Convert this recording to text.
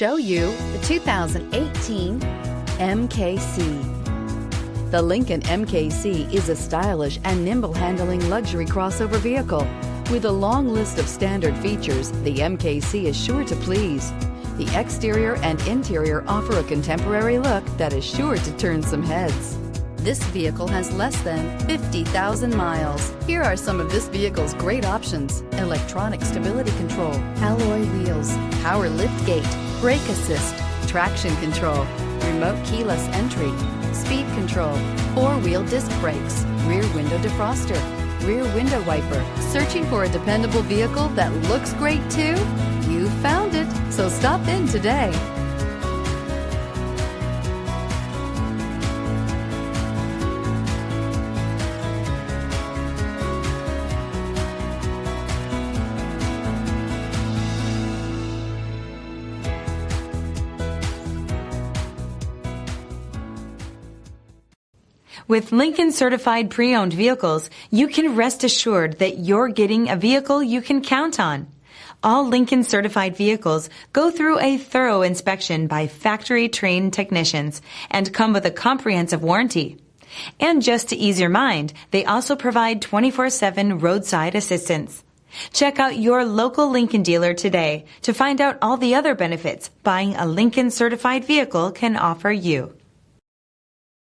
Show you the 2018 MKC. The Lincoln MKC is a stylish and nimble handling luxury crossover vehicle. With a long list of standard features, the MKC is sure to please. The exterior and interior offer a contemporary look that is sure to turn some heads. This vehicle has less than 50,000 miles. Here are some of this vehicle's great options: electronic stability control, alloy wheels, power liftgate, brake assist, traction control, remote keyless entry, speed control, four-wheel disc brakes, rear window defroster, rear window wiper. Searching for a dependable vehicle that looks great too? You found it, so stop in today. With Lincoln Certified Pre-Owned Vehicles, you can rest assured that you're getting a vehicle you can count on. All Lincoln Certified vehicles go through a thorough inspection by factory-trained technicians and come with a comprehensive warranty. And just to ease your mind, they also provide 24/7 roadside assistance. Check out your local Lincoln dealer today to find out all the other benefits buying a Lincoln Certified vehicle can offer you.